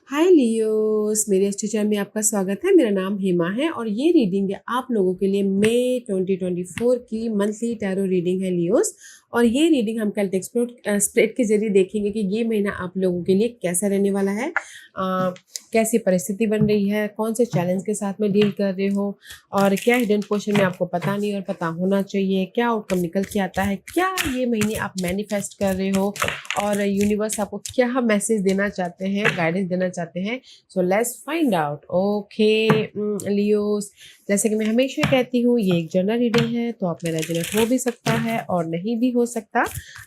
हाय Leos, मेरे इस channel में आपका स्वागत है। मेरा नाम हेमा है और ये रीडिंग है आप लोगों के लिए मई 2024 की मंथली टैरो रीडिंग है लियोस। और ये रीडिंग हम कल स्प्रेड के जरिए देखेंगे कि ये महीना आप लोगों के लिए कैसा रहने वाला है, कैसी परिस्थिति बन रही है, कौन से चैलेंज के साथ में डील कर रहे हो और क्या हिडन पोर्शन में आपको पता नहीं और पता होना चाहिए, क्या आउटकम निकल के आता है, क्या ये महीने आप मैनिफेस्ट कर रहे हो और यूनिवर्स आपको क्या मैसेज देना चाहते हैं, गाइडेंस देना चाहते हैं। So let's find out. Okay Leos, जैसे कि मैं हमेशा कहती हूँ ये एक जनरल रीडिंग है, तो आप में रेजोनेट हो भी सकता है और नहीं भी हो सकता।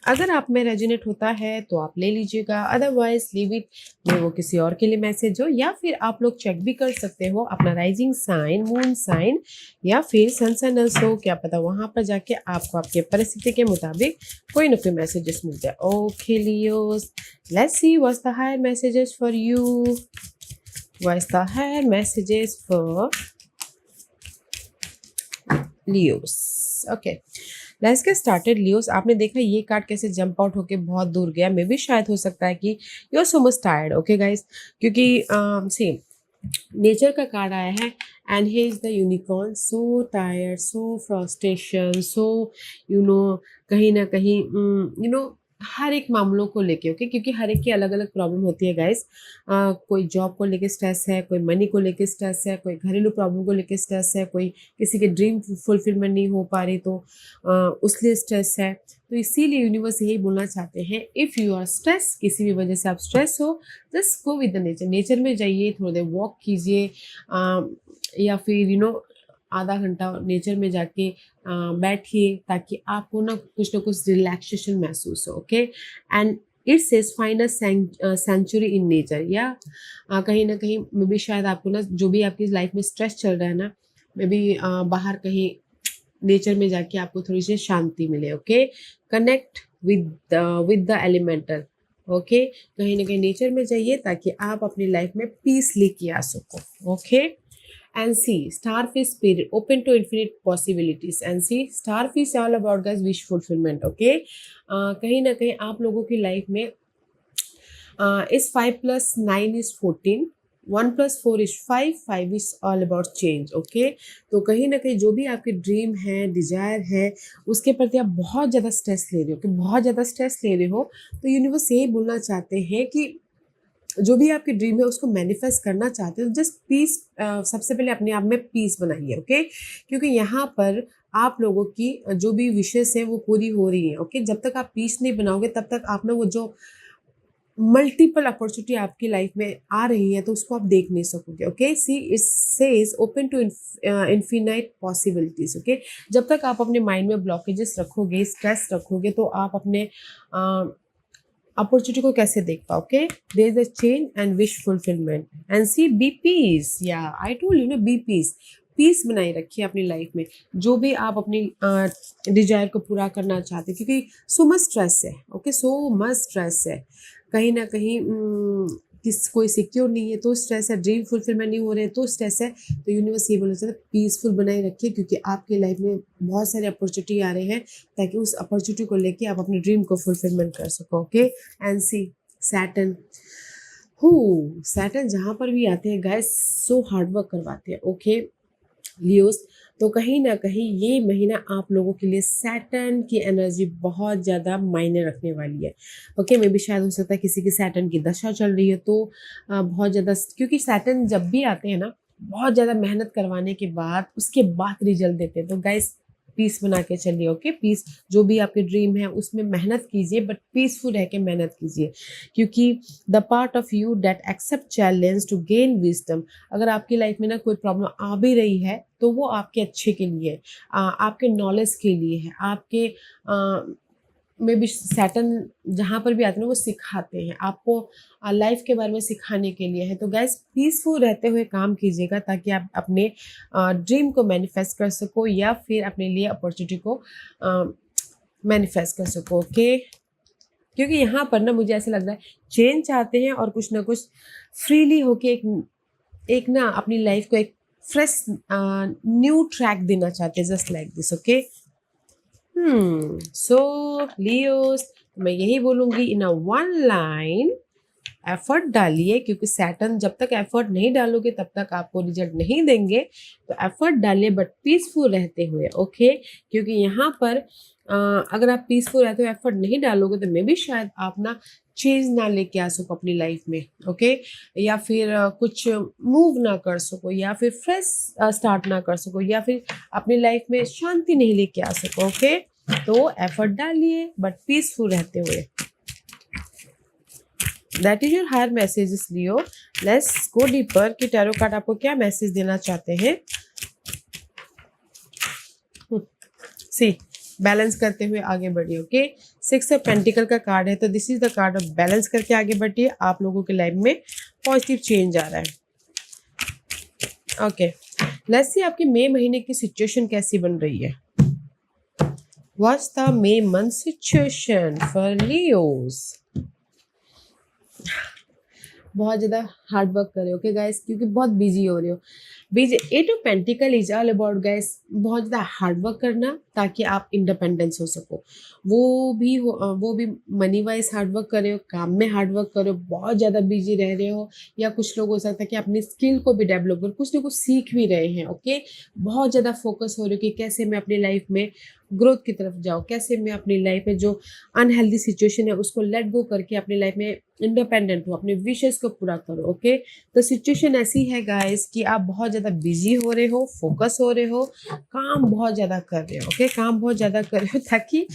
अगर आप में रेजोनेट होता है तो आप ले लीजिएगा, अदरवाइज लीव इट, में वो किसी और के लिए मैसेज हो। या फिर आप लोग चेक भी कर सकते हो अपना राइजिंग साइन, मून साइन या फिर सन साइन हो, क्या पता वहां पर जाके आपको आपके परिस्थिति के मुताबिक कोई ना कोई मैसेजेस मिलते हैं। Okay Leos, let's see what's the higher messages for you. What's the higher messages for Leos? Okay, let's get started. Leos, आपने देखा ये कार्ड कैसे जंप आउट होके बहुत दूर गया। मे भी शायद हो सकता है कि you are so much tired. Okay guys, क्योंकि सेम नेचर का कार्ड आया है and he is the unicorn. So tired, so frustration, so you know कहीं ना कहीं हर एक मामलों को लेके। ओके, क्योंकि हर एक की अलग अलग प्रॉब्लम होती है गाइस। कोई जॉब को लेके स्ट्रेस है, कोई मनी को लेके स्ट्रेस है, कोई घरेलू प्रॉब्लम को लेके स्ट्रेस है, कोई किसी के ड्रीम फुलफिलमेंट नहीं हो पा रही तो उसलिए स्ट्रेस है। तो इसीलिए यूनिवर्स यही बोलना चाहते हैं, इफ़ यू आर स्ट्रेस, किसी भी वजह से आप स्ट्रेस हो, just go with the nature. Nature में जाइए, थोड़ी देर वॉक कीजिए, या फिर आधा घंटा नेचर में जाके बैठिए, ताकि आपको ना कुछ रिलैक्सेशन महसूस हो। Okay, and it says find a century in nature. या कहीं ना कहीं मे बी शायद आपको ना जो भी आपकी लाइफ में स्ट्रेस चल रहा है ना, मे बी बाहर कहीं नेचर में जाके आपको थोड़ी सी शांति मिले। Okay, connect with the elemental. Okay, कहीं ना कहीं नेचर में जाइए ताकि आप अपनी लाइफ में पीस लेके आ सको। Okay, and see starfish spirit open to infinite possibilities and see starfish all about guys wish fulfillment. Okay, कहीं ना कहीं आप लोगों की लाइफ में इस 5+9 is 14, 1+4 is 5, 5 is all about change. Okay, तो कहीं ना कहीं जो भी आपके ड्रीम है, डिजायर है, उसके प्रति आप बहुत ज़्यादा स्ट्रेस ले रहे हो, कि बहुत ज़्यादा स्ट्रेस ले रहे हो, तो यूनिवर्स यही बोलना चाहते हैं कि जो भी आपकी ड्रीम है उसको मैनिफेस्ट करना चाहते हो, जस्ट पीस, सबसे पहले अपने आप में पीस बनाइए। ओके, क्योंकि यहाँ पर आप लोगों की जो भी विशेष है वो पूरी हो रही है। ओके, जब तक आप पीस नहीं बनाओगे तब तक आप ना वो जो मल्टीपल अपॉर्चुनिटी आपकी लाइफ में आ रही है तो उसको आप देख नहीं सकोगे। Okay, see it says open to infinite possibilities. Okay, जब तक आप अपने माइंड में ब्लॉकेजेस रखोगे, स्ट्रेस रखोगे, तो आप अपने अपॉर्चुनिटी को कैसे देख पाओ। Okay, there is a change and wish fulfilment and see be peace. या I told you know, be peace. Peace बनाई रखिए अपनी लाइफ में, जो भी आप अपनी डिजायर को पूरा करना चाहते हैं, क्योंकि सो मच स्ट्रेस है। ओके, सो मच स्ट्रेस है, कहीं ना कहीं कोई सिक्योर नहीं है तो स्ट्रेस है, ड्रीम फुलफिलमेंट नहीं हो रहे तो स्ट्रेस है। तो यूनिवर्स ये बोलना चाहता है पीसफुल बनाए रखिए, क्योंकि आपकी लाइफ में बहुत सारे अपॉर्चुनिटी आ रहे हैं, ताकि उस अपॉर्चुनिटी को लेके आप अपने ड्रीम को फुलफिलमेंट कर सको। Okay, and see Saturn, who Saturn जहाँ पर भी आते हैं गाइस सो हार्डवर्क करवाते हैं। ओके लियोस, तो कहीं ना कहीं ये महीना आप लोगों के लिए सैटर्न की एनर्जी बहुत ज़्यादा मायने रखने वाली है। ओके, मे भी शायद हो सकता है किसी की सैटर्न की दशा चल रही है तो बहुत ज़्यादा, क्योंकि सैटर्न जब भी आते हैं ना बहुत ज़्यादा मेहनत करवाने के बाद उसके बाद रिजल्ट देते हैं। तो गाइस पीस बना के चलिए। ओके, पीस, जो भी आपके ड्रीम है उसमें मेहनत कीजिए, बट पीसफुल रह के मेहनत कीजिए, क्योंकि the part of you date accept challenge to gain wisdom. अगर आपकी लाइफ में ना कोई प्रॉब्लम आ भी रही है तो वो आपके अच्छे के लिए है, आपके नॉलेज के लिए है, आपके मे बी सैटर्न जहाँ पर भी आते हैं वो सिखाते हैं आपको, लाइफ के बारे में सिखाने के लिए है। तो गैस पीसफुल रहते हुए काम कीजिएगा, ताकि आप अपने ड्रीम को मैनिफेस्ट कर सको या फिर अपने लिए अपॉर्चुनिटी को मैनिफेस्ट कर सको। ओके, क्योंकि यहाँ पर ना मुझे ऐसा लग रहा है चेंज चाहते हैं और कुछ ना कुछ फ्रीली होके एक ना अपनी लाइफ को एक फ्रेश न्यू ट्रैक देना चाहते हैं, just like this. Okay, so Leos, मैं यही बोलूंगी इन अ वन लाइन एफर्ट डालिए, क्योंकि सैटर्न जब तक एफर्ट नहीं डालोगे तब तक आपको रिजल्ट नहीं देंगे। तो एफर्ट डालिए बट पीसफुल रहते हुए, ओके। क्योंकि यहाँ पर अगर आप पीसफुल रहते हो, एफर्ट नहीं डालोगे, तो मे बी शायद आप ना चेंज ना लेके आ सको अपनी लाइफ में, ओके। या फिर कुछ मूव ना कर सको, या फिर फ्रेश स्टार्ट ना कर सको, या फिर अपनी लाइफ में शांति नहीं लेके आ सको, ओके। तो एफर्ट डालिए बट पीसफुल रहते हुए। That is your higher messages Leo. Let's go deeper कि टैरो कार्ड आपको क्या मैसेज देना चाहते हैं। सी, बैलेंस करते हुए आगे बढ़िए, ओके। 6 ऑफ पेंटिकल का कार्ड है, तो this is the card of balance करके आगे बढ़िए। आप लोगों के लाइफ में पॉजिटिव चेंज आ रहा है, ओके। लेट्स सी आपकी मई महीने की सिचुएशन कैसी बन रही है। What's the May month situation for Leos? बहुत ज़्यादा हार्ड वर्क कर रहे हो, ओके गाइस, क्योंकि बहुत बिजी हो रहे हो। Busy 8 of pentacle is all about guys बहुत ज़्यादा हार्ड वर्क करना, ताकि आप इंडिपेंडेंस हो सको। वो भी मनी वाइज हार्ड वर्क कर रहे हो, काम में हार्ड वर्क कर रहे हो, बहुत ज़्यादा बिजी रह रहे हो, या कुछ लोग हो सकता है कि अपनी स्किल को भी डेवलप कर कुछ ना कुछ सीख भी रहे हैं, ओके। बहुत ज़्यादा फोकस हो रहे हो कि कैसे मैं अपनी लाइफ में ग्रोथ की तरफ जाऊँ, कैसे मैं अपनी लाइफ में जो अनहेल्दी सिचुएशन है उसको लेट गो करके अपनी लाइफ में इंडिपेंडेंट हो, अपने विशेस को पूरा करो, ओके। तो सिचुएशन ऐसी है गाइस कि आप बहुत ज़्यादा बिजी हो रहे हो, फोकस हो रहे हो, काम बहुत ज़्यादा कर रहे हो, ओके। काम बहुत ज़्यादा कर रहे हो ताकि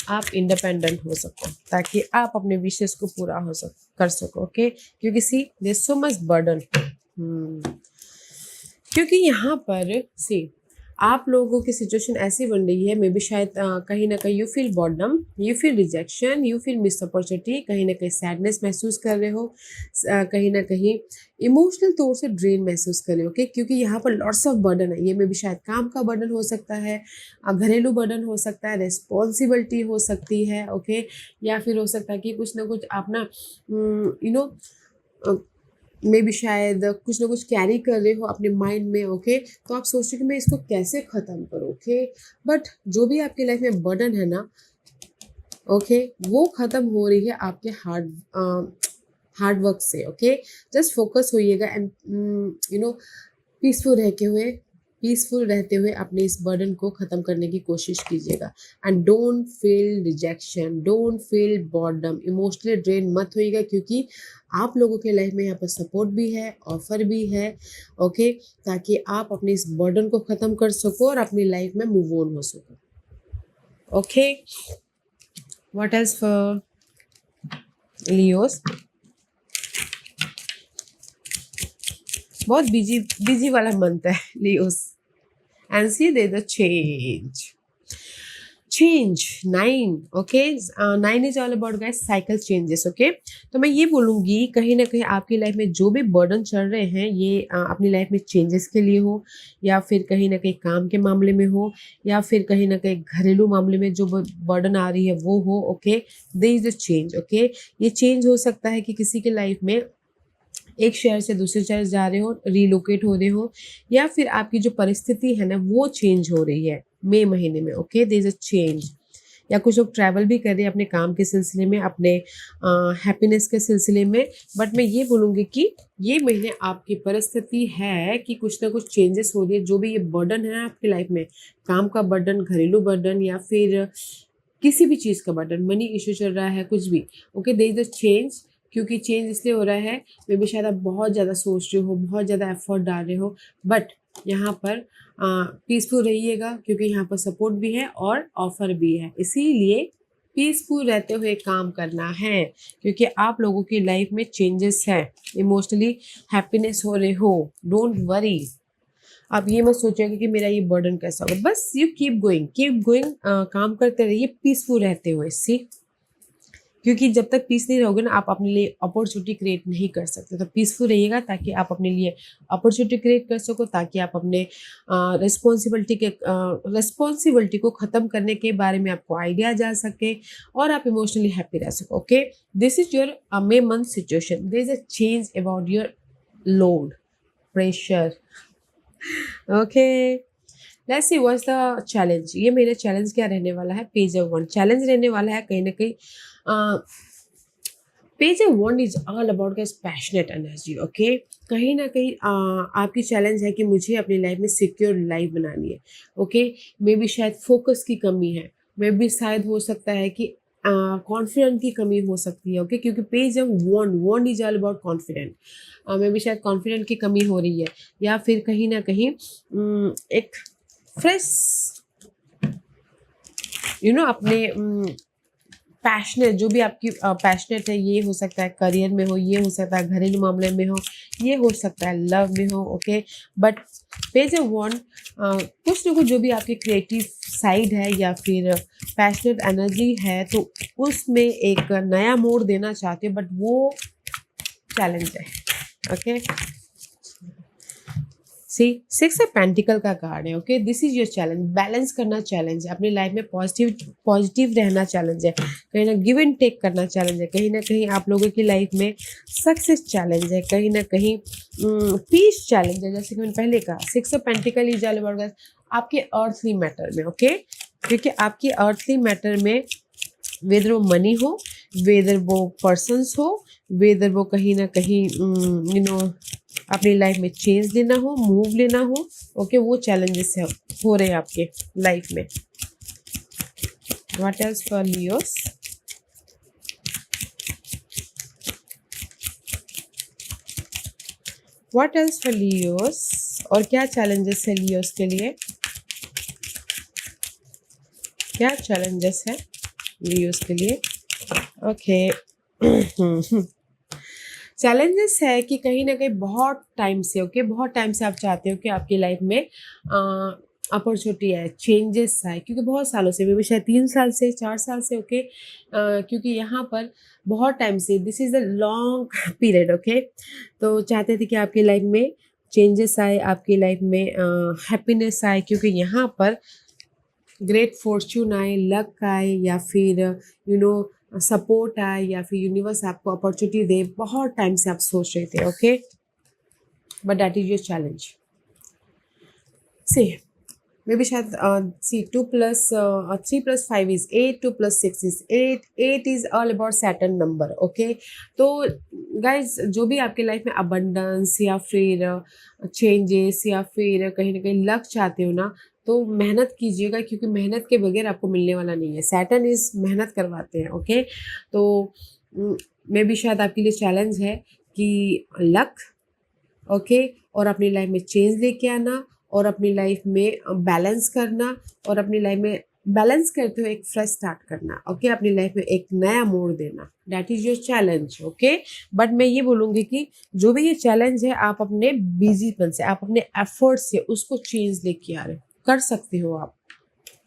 आप इंडिपेंडेंट हो सको, ताकि आप अपने विशेस को पूरा कर सको, ओके। क्योंकि सी देयर सो मच बर्डन, क्योंकि यहाँ पर सी आप लोगों की सिचुएशन ऐसी बन रही है, मे बी शायद कहीं ना कहीं you feel boredom, you feel rejection, you feel miss opportunity, कहीं ना कहीं सैडनेस महसूस कर रहे हो, कहीं ना कहीं इमोशनल तौर से ड्रेन महसूस कर रहे हो, ओके। क्योंकि यहाँ पर लॉट्स ऑफ बर्डन है। ये मे बी शायद काम का बर्डन हो सकता है, घरेलू बर्डन हो सकता है, रिस्पॉन्सिबिलिटी हो सकती है, ओके। या फिर हो सकता है कि कुछ ना कुछ आप ना यू नो मे बी शायद कुछ ना कुछ कैरी कर रहे हो अपने माइंड में, ओके। तो आप सोच रहे हो कि मैं इसको कैसे ख़त्म करूँ, ओके। बट जो भी आपकी लाइफ में बर्डन है ना, ओके, वो ख़त्म हो रही है आपके हार्ड वर्क से, ओके। जस्ट फोकस होइएगा एंड पीसफुल रहते हुए अपने इस बर्डन को ख़त्म करने की कोशिश कीजिएगा। And don't feel rejection, don't feel boredom, emotionally drain मत होइएगा, क्योंकि आप लोगों के लाइफ में यहाँ पर सपोर्ट भी है, ऑफर भी है, ओके। ताकि आप अपने इस बर्डन को ख़त्म कर सको और अपनी लाइफ में मूव ऑन हो सको, okay. What else for Leos? बहुत बिजी वाला मंथ है Leos. And see they the change 9, okay. 9 is all about guys cycle changes, okay. तो मैं ये बोलूँगी कहीं ना कहीं आपकी लाइफ में जो भी बर्डन चल रहे हैं, ये अपनी लाइफ में चेंजेस के लिए हो, या फिर कहीं ना कहीं काम के मामले में हो, या फिर कहीं ना कहीं घरेलू मामले में जो बर्डन आ रही है वो हो, okay. They is a change, okay. ये चेंज हो सकता है कि किसी के लाइफ में एक शहर से दूसरे शहर जा रहे हो, रिलोकेट हो रहे हो, या फिर आपकी जो परिस्थिति है ना वो चेंज हो रही है मई महीने में, okay. There is a change. या कुछ लोग ट्रैवल भी कर रहे हैं अपने काम के सिलसिले में, अपने हैप्पीनेस के सिलसिले में। बट मैं ये बोलूँगी कि ये महीने आपकी परिस्थिति है कि कुछ ना कुछ चेंजेस हो रही है। जो भी ये बर्डन है आपकी लाइफ में, काम का बर्डन, घरेलू बर्डन, या फिर किसी भी चीज़ का बर्डन, मनी इश्यू चल रहा है, कुछ भी, okay. There is a change. क्योंकि चेंज इसलिए हो रहा है, मे बी शायद आप बहुत ज़्यादा सोच रहे हो, बहुत ज़्यादा एफर्ट डाल रहे हो, बट यहाँ पर पीसफुल रहिएगा, क्योंकि यहाँ पर सपोर्ट भी है और ऑफर भी है। इसीलिए पीसफुल रहते हुए काम करना है, क्योंकि आप लोगों की लाइफ में चेंजेस है, इमोशनली हैप्पीनेस हो रहे हो। डोंट वरी, आप ये मत सोचिएगा कि मेरा ये बर्डन कैसा होगा, बस यू कीप गोइंग, काम करते रहिए पीसफुल रहते हुए, सी। क्योंकि जब तक पीस नहीं रहोगे ना, आप अपने लिए अपॉर्चुनिटी क्रिएट नहीं कर सकते। तो पीसफुल रहिएगा ताकि आप अपने लिए अपॉर्चुनिटी क्रिएट कर सको, ताकि आप अपने रिस्पॉन्सिबिलिटी को ख़त्म करने के बारे में आपको आइडिया जा सके, और आप इमोशनली हैप्पी रह सको, okay. This is your May month situation. There is a change about your load, pressure, okay. Let's see what's the challenge. ये मेरे चैलेंज क्या रहने वाला है? पेज ऑफ वन चैलेंज रहने वाला है, कहीं ना कहीं page 1 is all about guys passionate energy, okay. कहीं ना कहीं आपकी चैलेंज है कि मुझे अपनी लाइफ में सिक्योर लाइफ बनानी है, ओके। मे बी शायद फोकस की कमी है, मे बी शायद हो सकता है कि कॉन्फिडेंट की कमी हो सकती है, ओके। क्योंकि page one is all about confident, may be शायद कॉन्फिडेंट की कमी हो रही है, या फिर कहीं ना कहीं एक फ्रेश अपने पैशनेट, जो भी आपकी पैशनेट है, ये हो सकता है करियर में हो, ये हो सकता है घरेलू मामले में हो, ये हो सकता है लव में हो, ओके। बट पेज 1 कुछ ना कुछ जो भी आपकी क्रिएटिव साइड है या फिर पैशनेट एनर्जी है, तो उसमें एक नया मोड़ देना चाहते हो, बट वो चैलेंज है, ओके। सी 6 पेंटिकल का कार्ड है, okay. This is your challenge, balance करना चैलेंज है, अपनी लाइफ में पॉजिटिव रहना चैलेंज है, कहीं ना गिव एंड टेक करना चैलेंज है, कहीं ना कहीं आप लोगों की लाइफ में सक्सेस चैलेंज है, कहीं ना कहीं पीस चैलेंज है। जैसे कि मैंने पहले कहा 6 पेंटिकल इज ऑल अबाउट आपके अर्थली मैटर में, ओके। क्योंकि आपकी अर्थली मैटर में वेदर वो मनी हो, वेदर वो पर्सन्स हो, वेदर वो कहीं ना कहीं अपनी लाइफ में चेंज लेना हो, मूव लेना हो, ओके, वो चैलेंजेस है हो रहे हैं आपके लाइफ में। What else for Leos? What else for Leos? और क्या चैलेंजेस है लियोस के लिए? क्या चैलेंजेस है लियोस के लिए? ओके चैलेंजेस है कि कहीं ना कहीं बहुत टाइम से, ओके, बहुत टाइम से आप चाहते हो कि आपकी लाइफ में अपॉर्चुनिटी है, चेंजेस आए, क्योंकि बहुत सालों से, मे बी शायद 3 साल से, 4 साल से, ओके। क्योंकि यहाँ पर बहुत टाइम से, this is a long period, okay. तो चाहते थे कि आपकी लाइफ में चेंजेस आए, आपकी लाइफ में हैप्पीनेस आए, क्योंकि यहाँ पर ग्रेट फॉर्च्यून आए, लक आए, या फिर सपोर्ट आए, या फिर यूनिवर्स आपको अपॉर्चुनिटी दे। बहुत टाइम से आप सोच रहे थे, okay, but that is your challenge. See may be शायद see 2 + 3 + 5 is 8, 2 + 6 is 8, 8 is all about Saturn number, okay. तो गाइज जो भी आपके लाइफ में अबंडेंस या फिर चेंजेस या फिर कहीं ना कहीं लक चाहते हो ना, तो मेहनत कीजिएगा, क्योंकि मेहनत के बगैर आपको मिलने वाला नहीं है। सैटर्न इज मेहनत करवाते हैं, ओके। तो मे बी शायद आपके लिए चैलेंज है कि लक, ओके, और अपनी लाइफ में चेंज लेके आना, और अपनी लाइफ में बैलेंस करना, और अपनी लाइफ में बैलेंस करते हुए एक फ्रेश स्टार्ट करना, ओके। अपनी लाइफ में एक नया मोड़ देना, that is your challenge, okay. But मैं ये बोलूँगी कि जो भी ये चैलेंज है, आप अपने बिजीपन से, आप अपने एफर्ट से उसको चेंज लेके आ रहे हो, कर सकते हो आप,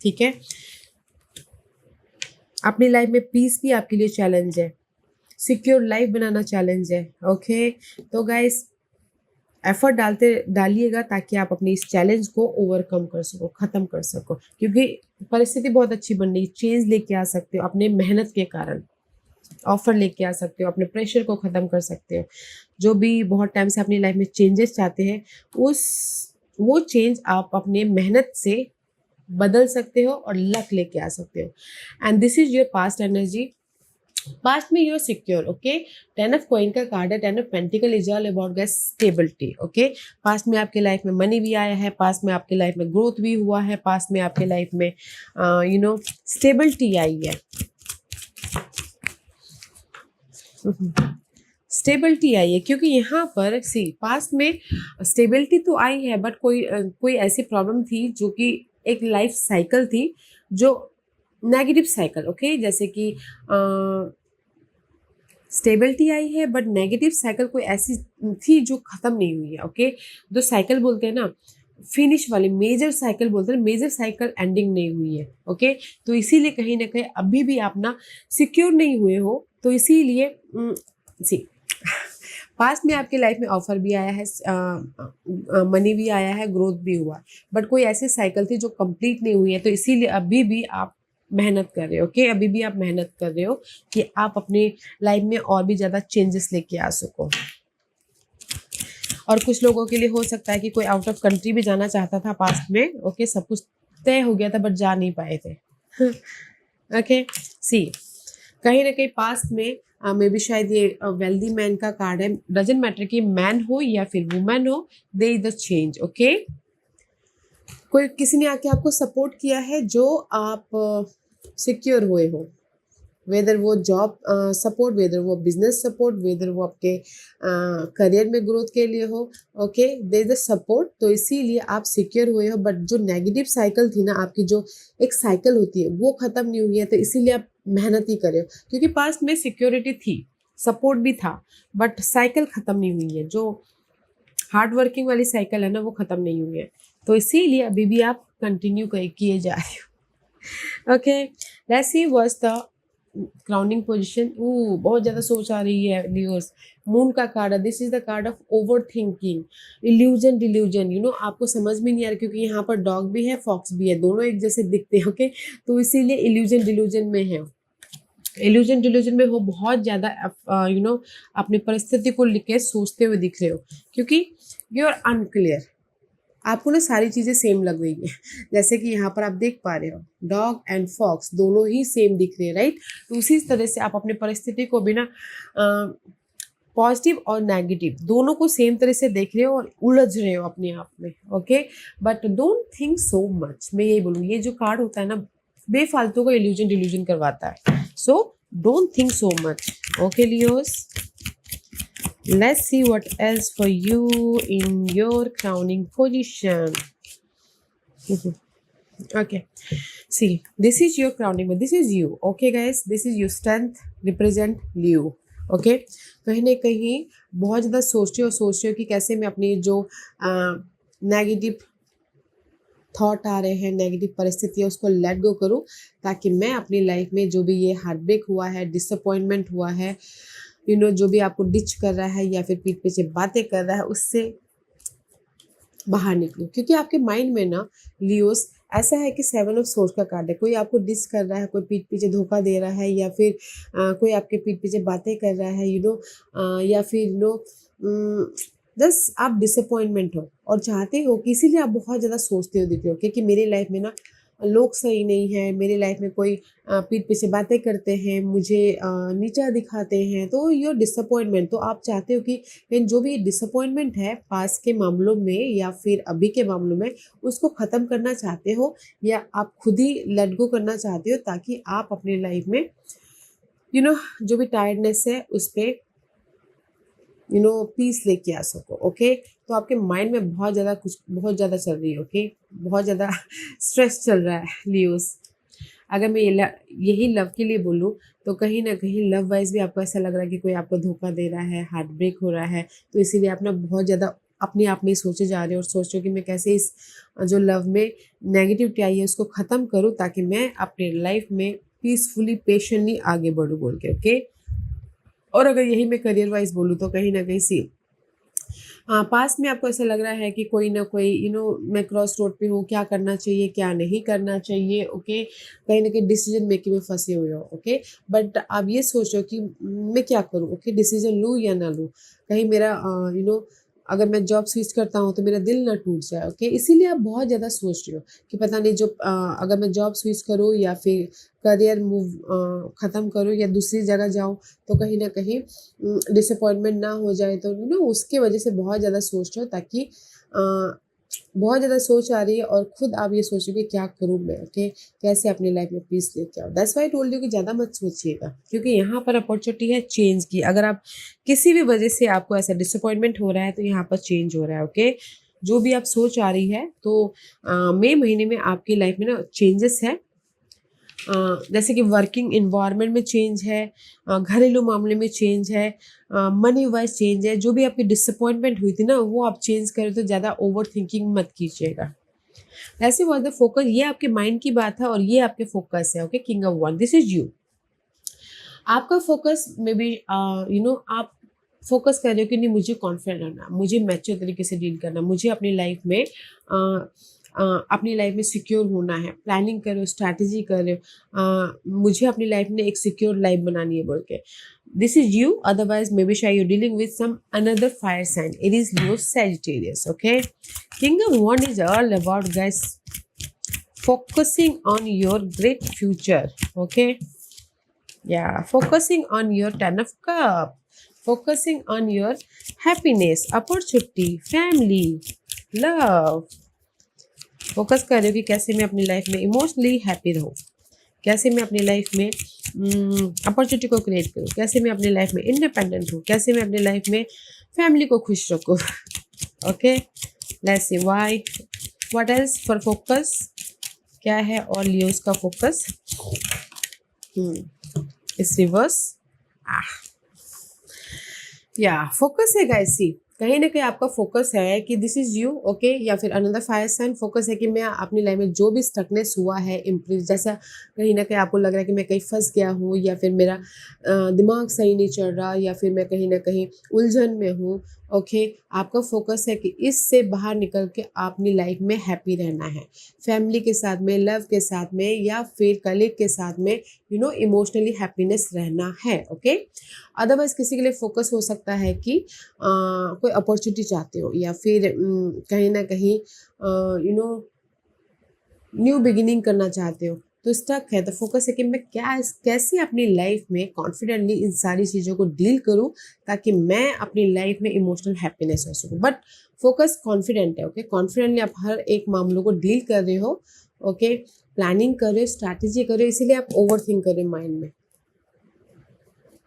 ठीक है। अपनी लाइफ में पीस भी आपके लिए चैलेंज है, सिक्योर लाइफ बनाना चैलेंज है, ओके। तो गाइस एफर्ट डालिएगा, ताकि आप अपनी इस चैलेंज को ओवरकम कर सको, ख़त्म कर सको, क्योंकि परिस्थिति बहुत अच्छी बन रही, चेंज लेके आ सकते हो अपने मेहनत के कारण, ऑफर लेके आ सकते हो, अपने प्रेशर को ख़त्म कर सकते हो। जो भी बहुत टाइम से अपनी लाइफ में चेंजेस चाहते हैं, वो चेंज आप अपने मेहनत से बदल सकते हो और लक लेके आ सकते हो। And this is your past energy. Past में you're secure, okay. 10 of coin का कार्ड है, 10 of pentacle is all about guys stability, okay. Past में आपके लाइफ में मनी भी आया है, पास्ट में आपके लाइफ में ग्रोथ भी हुआ है, पास्ट में आपके लाइफ में स्टेबिलिटी आई है, स्टेबिलिटी आई है। क्योंकि यहाँ पर सी पास्ट में स्टेबिलिटी तो आई है, बट कोई ऐसी प्रॉब्लम थी जो कि एक लाइफ साइकिल थी, जो नेगेटिव साइकिल, ओके। जैसे कि स्टेबिलिटी आई है, बट नेगेटिव साइकिल कोई ऐसी थी जो ख़त्म नहीं हुई है, ओके। जो साइकिल बोलते हैं ना, फिनिश वाली मेजर साइकिल बोलते हैं, मेजर साइकिल एंडिंग नहीं हुई है, ओके। तो इसीलिए कहीं ना कहीं अभी भी आप ना सिक्योर नहीं हुए हो, तो इसीलिए सी पास्ट में आपके लाइफ में ऑफर भी आया है, मनी भी आया है, ग्रोथ भी हुआ, बट कोई ऐसी साइकिल थी जो कंप्लीट नहीं हुई है, तो इसीलिए अभी भी आप मेहनत कर रहे हो, ओके। अभी भी आप मेहनत कर रहे हो कि आप अपनी लाइफ में और भी ज़्यादा चेंजेस लेके आ सको। और कुछ लोगों के लिए हो सकता है कि कोई आउट ऑफ कंट्री भी जाना चाहता था पास्ट में, ओके। सब कुछ तय हो गया था, बट जा नहीं पाए थे, ओके। सी कहीं ना कहीं पास्ट में मे बी शायद ये वेल्दी मैन का कार्ड है, डजेंट मैटर कि मैन हो या फिर वुमेन हो, दे इज द चेंज, ओके। कोई किसी ने आके आपको सपोर्ट किया है जो आप सिक्योर हुए हो, वेदर वो जॉब सपोर्ट, वेदर वो बिजनेस सपोर्ट, वेदर वो आपके करियर में ग्रोथ के लिए हो, okay, they is the support, तो इसीलिए आप सिक्योर हुए हो। बट जो नेगेटिव साइकिल थी ना आपकी, जो एक साइकिल होती है वो खत्म नहीं हुई है, तो इसीलिए आप मेहनत ही करे हो, क्योंकि पास्ट में सिक्योरिटी थी, सपोर्ट भी था, बट साइकिल खत्म नहीं हुई है, जो हार्ड वर्किंग वाली साइकिल है ना वो खत्म नहीं हुई है, तो इसीलिए अभी भी आप कंटिन्यू किए जा रहे हो, okay. Let's see what's the crowning position. बहुत ज्यादा सोच आ रही है लियोस। मून का कार्ड है, this is the card of over thinking, illusion delusion, आपको समझ में नहीं आ रहा, क्योंकि यहाँ पर डॉग भी है, फॉक्स भी है, दोनों एक जैसे दिखते हैं, ओके, तो इसीलिए इल्यूजन डिल्यूजन में है, इल्यूजन डिल्यूजन में हो, बहुत ज्यादा अपनी परिस्थिति को लेके सोचते हुए दिख रहे हो, क्योंकि यू आर अनक्लियर, आपको ना सारी चीजें सेम लग रही है, जैसे कि यहाँ पर आप देख पा रहे हो डॉग एंड फॉक्स दोनों ही सेम दिख रहे हैं, राइट। तो उसी तरह से आप अपनी परिस्थिति को भी ना पॉजिटिव और नेगेटिव दोनों को सेम तरह से देख रहे हो और उलझ रहे हो अपने आप में, okay. But don't think so much, मैं यही बोलूँ, ये जो कार्ड होता है ना बेफालतू का इल्यूजन डिल्यूजन करवाता है, so don't think so much, okay Leos. Let's see what else for you in your crowning position. Okay, see, this is your crowning, but this is you, okay guys, this is your strength represent Leo, okay। कहीं ना कहीं बहुत ज़्यादा सोच रहे हो कि कैसे मैं अपनी जो नेगेटिव थॉट आ रहे हैं, नेगेटिव परिस्थिति है, उसको लेट गो करूं, ताकि मैं अपनी लाइफ में जो भी ये हार्ट ब्रेक हुआ है, डिसअपॉइंटमेंट हुआ है, जो भी आपको डिच कर रहा है या फिर पीठ पीछे बातें कर रहा है, उससे बाहर निकलो। क्योंकि आपके माइंड में ना लियोस ऐसा है कि 7 ऑफ सोर्स का कार्ड है, कोई आपको डिस कर रहा है, कोई पीठ पीछे धोखा दे रहा है, या फिर कोई आपके पीठ पीछे बातें कर रहा है, या फिर बस आप डिसअपॉइंटमेंट हो और चाहते हो कि इसीलिए आप बहुत ज़्यादा सोचते हो दिखते हो, क्योंकि मेरी लाइफ में ना लोग सही नहीं है, मेरी लाइफ में कोई पीठ पीछे बातें करते हैं, मुझे नीचा दिखाते हैं, तो योर डिसअपॉइंटमेंट, तो आप चाहते हो कि जो भी डिसअपॉइंटमेंट है पास के मामलों में या फिर अभी के मामलों में, उसको ख़त्म करना चाहते हो, या आप खुद ही लेट गो करना चाहते हो, ताकि आप अपनी लाइफ में जो भी टायर्डनेस है उस पर पीस लेके आ सको, ओके। तो आपके माइंड में बहुत ज़्यादा चल रही है, ओके, बहुत ज़्यादा स्ट्रेस चल रहा है लियोस। अगर मैं यही लव के लिए बोलूँ, तो कहीं ना कहीं लव वाइज भी आपको ऐसा लग रहा है कि कोई आपको धोखा दे रहा है, हार्ट ब्रेक हो रहा है, तो इसीलिए आप ना बहुत ज़्यादा अपने आप में ही सोचे जा रहे हो और सोच रहे हो कि मैं कैसे इस जो लव में नेगेटिविटी आई है उसको ख़त्म करूँ, ताकि मैं अपनी लाइफ में पीसफुली पेशेंटली आगे बढ़ूँ बोल के, ओके। और अगर यही मैं करियर वाइज बोलूँ, तो कहीं ना कहीं पास में आपको ऐसा लग रहा है कि कोई ना कोई मैं क्रॉस रोड पे हूँ, क्या करना चाहिए क्या नहीं करना चाहिए, ओके, कहीं ना कहीं डिसीजन मेकिंग में फंसे हुए हो, ओके। बट आप ये सोच रहे हो कि मैं क्या करूँ, ओके, डिसीजन लूँ या ना लूँ, कहीं मेरा अगर मैं जॉब स्विच करता हूँ तो मेरा दिल ना टूट जाए, ओके। इसीलिए आप बहुत ज़्यादा सोच रहे हो कि पता नहीं अगर मैं जॉब स्विच करूँ या फिर करियर मूव ख़त्म करूँ या दूसरी जगह जाऊँ, तो कहीं ना कहीं डिसअपॉइंटमेंट ना हो जाए, तो उसके वजह से बहुत ज़्यादा सोच रहे हो, ताकि बहुत ज़्यादा सोच आ रही है और खुद आप ये सोच रहे हो कि क्या करूँ मैं, ओके, कैसे अपनी लाइफ में पीस लेके आओ। दैट्स व्हाई टोल्ड यू कि ज़्यादा मत सोचिएगा, क्योंकि यहाँ पर अपॉर्चुनिटी है चेंज की। अगर आप किसी भी वजह से आपको ऐसा डिसअपॉइंटमेंट हो रहा है, तो यहाँ पर चेंज हो रहा है, ओके। जो भी आप सोच आ रही है, तो मई महीने में आपकी लाइफ में ना चेंजेस है, जैसे कि वर्किंग इन्वायरमेंट में चेंज है, घरेलू मामले में चेंज है, मनी वाइज चेंज है। जो भी आपकी डिसअपॉइंटमेंट हुई थी ना, वो आप चेंज करें, तो ज़्यादा ओवर थिंकिंग मत कीजिएगा। ऐसे वॉज द फोकस, ये आपके माइंड की बात है और ये आपके फोकस है, okay. King of one, this is you. आपका फोकस में भी आप फोकस कर रहे हो कि नहीं, मुझे कॉन्फिडेंट रहना, मुझे मैच्योर तरीके से डील करना, मुझे अपनी लाइफ में सिक्योर होना है, प्लानिंग कर रहे हो, स्ट्रैटेजी कर रहे हो, मुझे अपनी लाइफ में एक सिक्योर लाइफ बनानी है बोल के। This is you, otherwise may B शायद you dealing with some another fire sign, it is your Sagittarius, okay. King of one is all about guys focusing on your great future, okay। Yeah, focusing on your Ten of Cup, focusing on your happiness, opportunity, family, love. Focus कर रहे हो कि कैसे मैं अपनी life में emotionally happy रहूं, कैसे मैं अपनी लाइफ में अपॉर्चुनिटी को क्रिएट करूं, कैसे मैं अपनी लाइफ में इंडिपेंडेंट हूं, कैसे मैं अपनी लाइफ में फैमिली को खुश रखूं. Okay, let's C why, what else for focus, क्या है और लियोस का फोकस. इस रिवर्स. या फोकस है गाइस, सी कहीं ना कहीं आपका फोकस है कि दिस इज यू, ओके, या फिर अनदर फायर साइन. फोकस है कि मैं अपनी लाइफ में जो भी स्टकनेस हुआ है इम्प्रूव, जैसा कहीं ना कहीं आपको लग रहा है कि मैं कहीं फंस गया हूँ, या फिर मेरा दिमाग सही नहीं चल रहा, या फिर मैं कहीं ना कहीं उलझन में हूँ. ओके, आपका फोकस है कि इससे बाहर निकल के अपनी लाइफ में हैप्पी रहना है, फैमिली के साथ में, लव के साथ में, या फिर कलीग के साथ में, इमोशनली हैप्पीनेस रहना है. ओके, अदरवाइज किसी के लिए फोकस हो सकता है कि कोई अपॉर्चुनिटी चाहते हो, या फिर कहीं ना कहीं न्यू बिगिनिंग करना चाहते हो, तो स्टक है. तो फोकस है कि मैं कैसे अपनी लाइफ में कॉन्फिडेंटली इन सारी चीज़ों को डील करूं, ताकि मैं अपनी लाइफ में इमोशनल हैप्पीनेस हो सकूं. बट फोकस कॉन्फिडेंट है. ओके, कॉन्फिडेंटली आप हर एक मामलों को डील कर रहे हो. ओके, प्लानिंग कर रहे हो, स्ट्रैटेजी कर रहे हो, इसीलिए आप ओवर थिंक कर रहे हो माइंड में.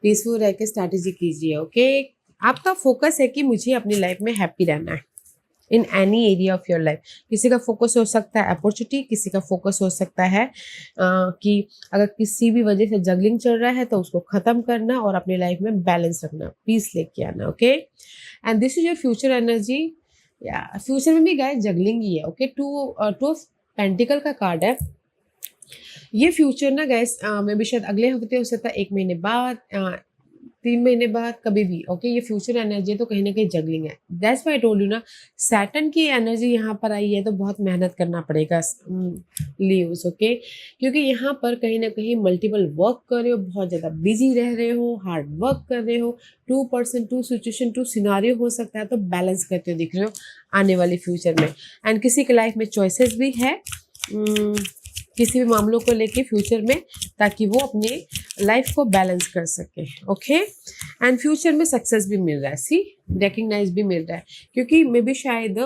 पीसफुल रह के स्ट्रैटेजी कीजिए. ओके, आपका फोकस है कि मुझे अपनी लाइफ में हैप्पी रहना है in any area of your life. किसी का फोकस हो सकता है अपॉर्चुनिटी, किसी का फोकस हो सकता है कि अगर किसी भी वजह से जगलिंग चल रहा है तो उसको खत्म करना और अपनी लाइफ में बैलेंस रखना, पीस लेके आना. Okay, and this is your future energy. या फ्यूचर में भी गाइस जगलिंग ही है. ओके, टू ऑफ पेंटिकल का कार्ड है. ये फ्यूचर ना गैस मे भी शायद अगले हफ्ते हो सकता है, 1 महीने बाद, 3 महीने बाद, कभी भी. ओके, ये फ्यूचर एनर्जी तो कहीं ना कहीं जगलिंग है. That's why I told you ना, सैटर्न की एनर्जी यहाँ पर आई है तो बहुत मेहनत करना पड़ेगा लीव्स. ओके, क्योंकि यहाँ पर कहीं ना कहीं मल्टीपल वर्क कर रहे हो, बहुत ज़्यादा बिजी रह रहे हो, हार्ड वर्क कर रहे हो, 2% 2 सिचुएशन 2 सिनारियो हो सकता है, तो बैलेंस करते हो दिख रहे हो आने वाले फ्यूचर में. एंड किसी के लाइफ में चॉइसेस भी है किसी भी मामलों को लेके फ्यूचर में, ताकि वो अपने लाइफ को बैलेंस कर सके. ओके, एंड फ्यूचर में सक्सेस भी मिल रहा है, सी रिकग्नाइज भी मिल रहा है, क्योंकि मे बी शायद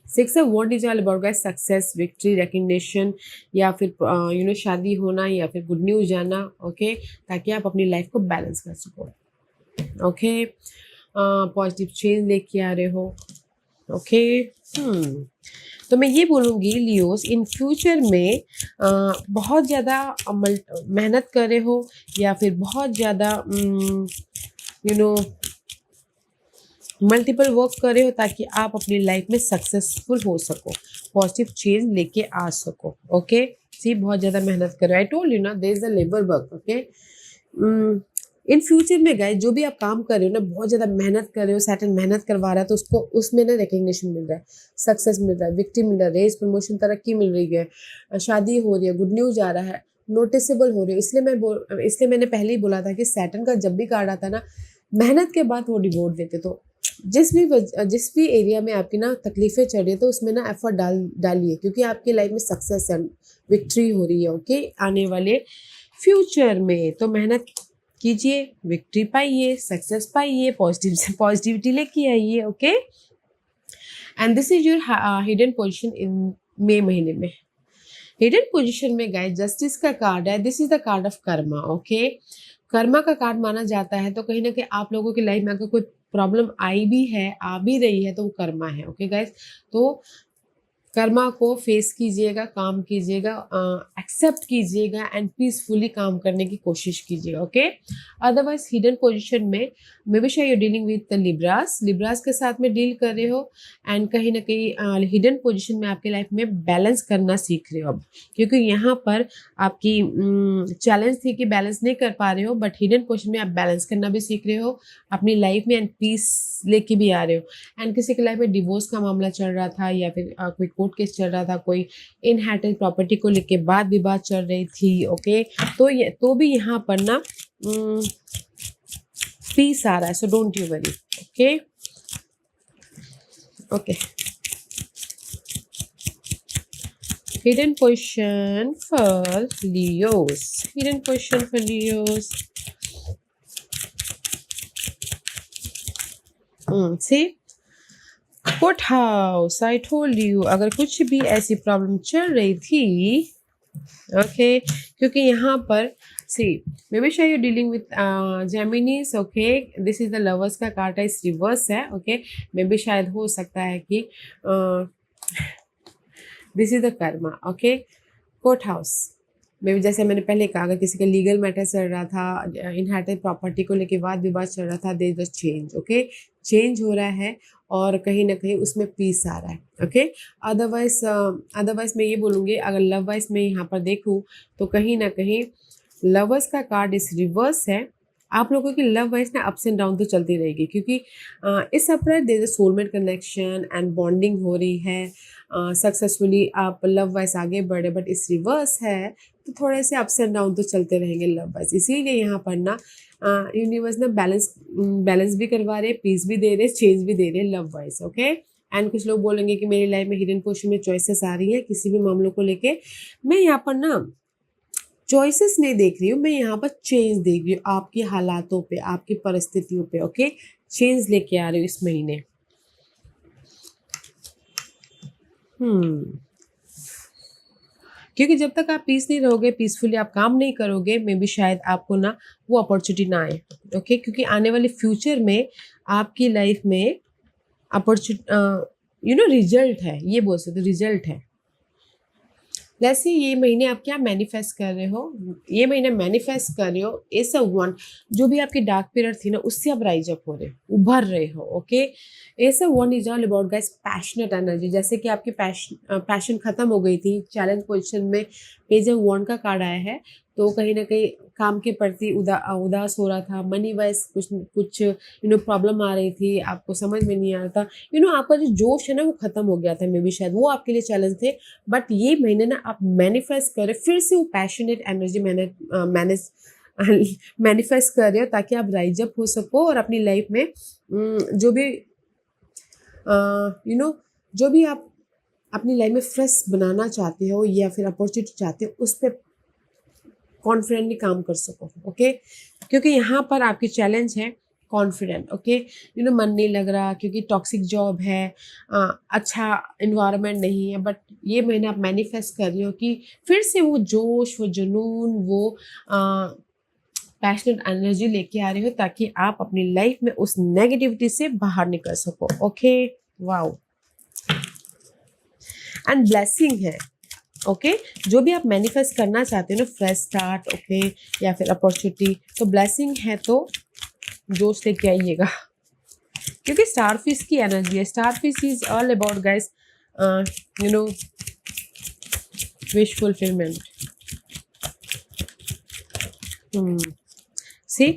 6 of wand is all about guys success, victory, recognition, या फिर शादी होना, या फिर गुड न्यूज जाना. ओके, ताकि आप अपनी लाइफ को बैलेंस कर सको. ओके, पॉजिटिव चेंज लेके आ रहे हो. ओके, तो मैं ये बोलूँगी लियोस, इन फ्यूचर में बहुत ज़्यादा मेहनत कर रहे हो, या फिर बहुत ज़्यादा मल्टीपल वर्क कर रहे हो, ताकि आप अपनी लाइफ में सक्सेसफुल हो सको, पॉजिटिव चेंज लेके आ सको. ओके, सी बहुत ज़्यादा मेहनत कर रहे हो. आई टोल्ड यू ना, there is a labour work. Okay, in future में गाइस जो भी आप काम कर रहे हो ना, बहुत ज़्यादा मेहनत कर रहे हो, सैटर्न मेहनत करवा रहा है, तो उसको उसमें ना रिकग्निशन मिल रहा है, सक्सेस मिल रहा है, विक्ट्री मिल रहा है, रेस, प्रमोशन, तरक्की मिल रही है, शादी हो रही है, गुड न्यूज आ रहा है, नोटिसेबल हो रही है. इसलिए मैंने पहले ही बोला था कि सैटर्न का जब भी कार्ड आता है ना, मेहनत के बाद वो रिवॉर्ड देते. तो जिस भी एरिया में आपकी ना तकलीफें चल रही है, तो उसमें ना एफर्ट डालिए, क्योंकि आपकी लाइफ में सक्सेस एंड विक्ट्री हो रही है. ओके, आने वाले फ्यूचर में तो मेहनत कीजिए, विक्ट्री पाइए, सक्सेस पाइए, पॉजिटिविटी लेके आइए. Okay, and this is your hidden position in May महीने में. हिडन पोजीशन में गाइस जस्टिस का कार्ड है. This is the card of karma. Okay, karma का कार्ड माना जाता है, तो कहीं ना कहीं आप लोगों की लाइफ में अगर कोई प्रॉब्लम आई भी है, आ भी रही है, तो वो कर्मा है. ओके गाइस, तो कर्मा को फेस कीजिएगा, काम कीजिएगा, एक्सेप्ट कीजिएगा, एंड पीसफुली काम करने की कोशिश कीजिएगा. ओके, अदरवाइज हिडन पोजीशन में मे बी शायद यू डीलिंग विद लिब्रास के साथ में डील कर रहे हो, एंड कहीं ना कहीं हिडन पोजीशन में आपके लाइफ में बैलेंस करना सीख रहे हो अब, क्योंकि यहाँ पर आपकी चैलेंज थी कि बैलेंस नहीं कर पा रहे हो, बट हिडन पोजीशन में आप बैलेंस करना भी सीख रहे हो अपनी लाइफ में, एंड पीस लेके भी आ रहे हो. एंड किसी के लाइफ में डिवोर्स का मामला चल रहा था, या फिर कोई कोर्ट केस चल रहा था, कोई इनहेरिटेड प्रॉपर्टी को लेके बात विवाद चल रही थी. ओके, तो भी यहाँ पर ना पीस आ रहा है, so don't you worry. Okay, okay, Hidden position for Leos. Hidden position for Leos. See? Fourth house. I told you, अगर कुछ भी ऐसी प्रॉब्लम चल रही थी, ओके, क्योंकि यहाँ पर सी मे बी शायद you dealing with Geminis, okay, this is the lovers का कार्ड है, इस रिवर्स है, ओके, मे बी शायद हो सकता है कि this is the Karma, okay, fourth house may be जैसे मैंने पहले कहा, अगर किसी का लीगल मैटर चल रहा था, इनहेरिटेड प्रॉपर्टी को लेके वाद विवाद चल रहा था, there is a change, okay, change हो रहा है और कहीं ना कहीं उसमें पीस आ रहा है, ओके। अदरवाइज मैं ये बोलूँगी, अगर लव वाइज में यहाँ पर देखूँ तो कहीं ना कहीं लवर्स का कार्ड इस रिवर्स है। आप लोगों की लव वाइज ना अप्स एंड डाउन तो चलती रहेगी, क्योंकि इस April there is a soulmate connection and bonding हो रही है, सक्सेसफुली आप लव वाइज आगे बढ़े, बट इस रिवर्स है तो थोड़े से अप्स एंड डाउन तो चलते रहेंगे लव वाइज। इसीलिए यहाँ पर ना यूनिवर्स ना बैलेंस भी करवा रहे, पीस भी दे रहे, चेंज भी दे रहे लव वाइज, ओके। एंड कुछ लोग बोलेंगे कि मेरी लाइफ में हिडन पोजीशन में चॉइसेस आ रही है किसी भी मामलों को लेके। मैं यहाँ पर ना चॉइसेस नहीं देख रही हूँ, मैं यहाँ पर चेंज देख रही हूँ आपकी हालातों पे, आपकी परिस्थितियों पे, ओके, चेंज लेके आ रही हूँ इस महीने। क्योंकि जब तक आप पीस नहीं रहोगे, पीसफुली आप काम नहीं करोगे, मे बी शायद आपको ना वो अपॉर्चुनिटी ना आए, ओके, क्योंकि आने वाले फ्यूचर में आपकी लाइफ में अपॉर्चुनिटी रिजल्ट है, ये बोल सकते रिजल्ट है। जैसे ये महीने आप क्या मैनिफेस्ट कर रहे हो, ये महीने मैनिफेस्ट कर रहे हो ऐसा वन, जो भी आपकी डार्क पीरियड थी ना उससे आप राइज अप हो रहे हो, उभर रहे हो, ओके। ऐसा one is all about guys passionate energy. जैसे कि आपकी पैशन खत्म हो गई थी, चैलेंज पोजीशन में पेज ऑफ वन का कार्ड आया है, तो कहीं ना कहीं काम के प्रति उदास हो रहा था, मनी वाइज कुछ प्रॉब्लम आ रही थी, आपको समझ में नहीं आ रहा था, आपका जो जोश है ना वो खत्म हो गया था, मे बी शायद वो आपके लिए चैलेंज थे। बट ये महीने ना आप मैनिफेस्ट करें फिर से वो पैशनेट एनर्जी मैनिफेस्ट कर रहे हो, ताकि आप राइज अप हो सको और अपनी लाइफ में जो भी जो भी आप अपनी लाइफ में फ्रेश बनाना चाहते हो या फिर अपॉर्चुनिटी चाहते हो, उस पर कॉन्फिडेंटली काम कर सको, ओके। क्योंकि यहाँ पर आपकी चैलेंज है कॉन्फिडेंट, ओके, मन नहीं लग रहा क्योंकि टॉक्सिक जॉब है, अच्छा इन्वायरमेंट नहीं है, बट ये महीना आप मैनिफेस्ट कर रही हो कि फिर से वो जोश, वो जुनून, वो पैशनेट एनर्जी लेके आ रही हो, ताकि आप अपनी लाइफ में उस नेगेटिविटी से बाहर निकल सको, ओके। वाओ, एंड ब्लेसिंग है, ओके, जो भी आप मैनिफेस्ट करना चाहते हो ना, फ्रेश स्टार्ट, ओके, या फिर अपॉर्चुनिटी, तो ब्लेसिंग है तो जोश लेके आइएगा, क्योंकि स्टारफिश की एनर्जी है। Starfish is all about guys wish fulfilment. See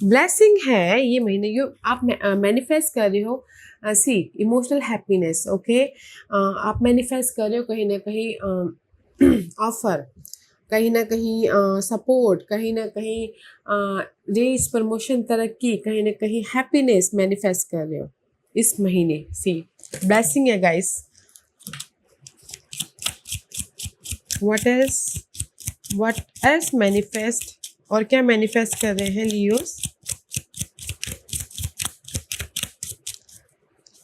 blessing है ये महीने, जो आप मैनिफेस्ट कर रहे हो, सी इमोशनल हैप्पीनेस, ओके, आप मैनिफेस्ट कर रहे हो कहीं ना कहीं ऑफर, कहीं ना कहीं सपोर्ट, कहीं ना कहीं रेस, प्रमोशन, तरक्की, कहीं ना कहीं हैप्पीनेस मैनिफेस्ट कर रहे हो इस महीने। सी ब्लेसिंग है गाइस। व्हाट एल्स मैनिफेस्ट, और क्या मैनिफेस्ट कर रहे हैं लियोस,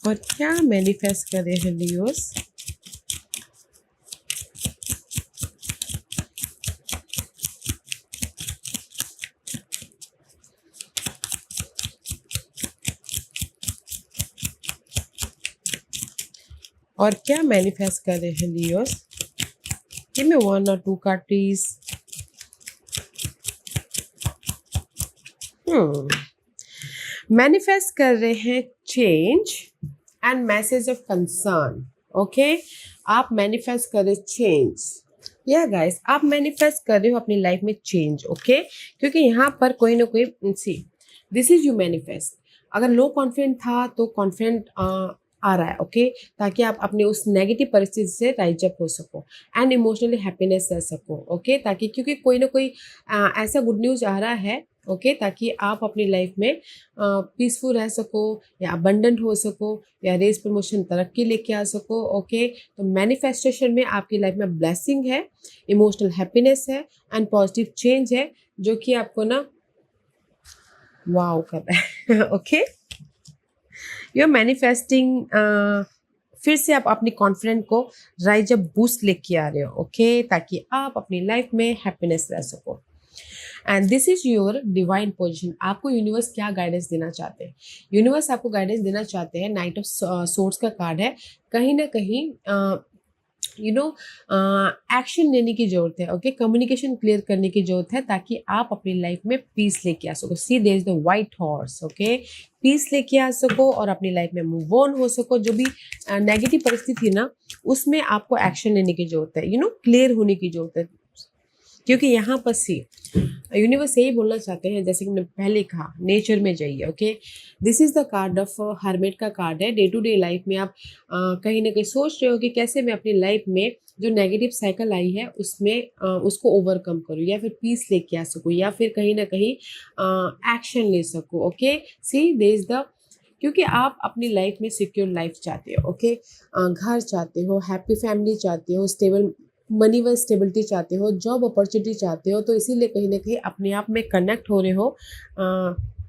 और क्या मैनिफेस्ट कर रहे हैं लियोस। और क्या मैनिफेस्ट कर रहे हैं Leos. Give me 1 or 2 card please. Manifest कर रहे हैं change and message of concern, okay. आप मैनिफेस्ट कर रहे चेंज, या गाइस आप मैनिफेस्ट कर रहे हो अपनी लाइफ में चेंज, ओके, क्योंकि यहाँ पर कोई ना कोई, सी दिस इज यू मैनिफेस्ट। अगर लो कॉन्फिडेंट था तो कॉन्फिडेंट आ रहा है, ओके, ताकि आप अपने उस नेगेटिव परिस्थिति से राइज अप हो सको एंड इमोशनली हैप्पीनेस रह सको, ओके, ताकि क्योंकि कोई ना कोई ऐसा गुड न्यूज़ आ रहा है ओके, ताकि आप अपनी लाइफ में पीसफुल रह सको या अबंडेंट हो सको या रेस प्रमोशन तरक्की लेके आ सको। ओके, तो मैनिफेस्टेशन में आपकी लाइफ में ब्लेसिंग है, इमोशनल हैप्पीनेस है एंड पॉजिटिव चेंज है, जो कि आपको ना वाओ कर रहा है। ओके, यू आर मैनिफेस्टिंग, फिर से आप अपनी कॉन्फिडेंट को राइज अप बूस्ट लेके आ रहे हो। ओके, ताकि आप अपनी लाइफ में हैप्पीनेस रह सको। And this is your divine position. आपको यूनिवर्स क्या गाइडेंस देना चाहते हैं? यूनिवर्स आपको गाइडेंस देना चाहते हैं, नाइट ऑफ सोर्ड्स का कार्ड है, कहीं ना कहीं यू नो एक्शन लेने की जरूरत है। ओके, कम्युनिकेशन क्लियर करने की जरूरत है, ताकि आप अपनी लाइफ में पीस लेके आ सको। See there is the white horse. Okay, peace लेके आ सको और अपनी लाइफ में मूव ऑन हो सको। जो भी नेगेटिव परिस्थिति है ना, उसमें आपको एक्शन लेने की जरूरत है, क्लियर होने की जरूरत है। क्योंकि यहाँ पर सी यूनिवर्स यही बोलना चाहते हैं, जैसे कि मैंने पहले कहा, नेचर में जाइए। Okay, this is the card of hermit का कार्ड है। डे टू डे लाइफ में आप कहीं ना कहीं सोच रहे हो कि कैसे मैं अपनी लाइफ में जो नेगेटिव साइकिल आई है उसमें उसको ओवरकम करूँ, या फिर पीस लेके आ सकूँ, या फिर कहीं ना कहीं एक्शन ले सकूँ। Okay, see there is the, क्योंकि आप अपनी लाइफ में सिक्योर लाइफ चाहते हो। ओके, घर चाहते हो, हैप्पी फैमिली चाहते हो, स्टेबल मनी व स्टेबिलिटी चाहते हो, जॉब अपॉर्चुनिटी चाहते हो, तो इसीलिए कहीं ना कहीं अपने आप में कनेक्ट हो रहे हो,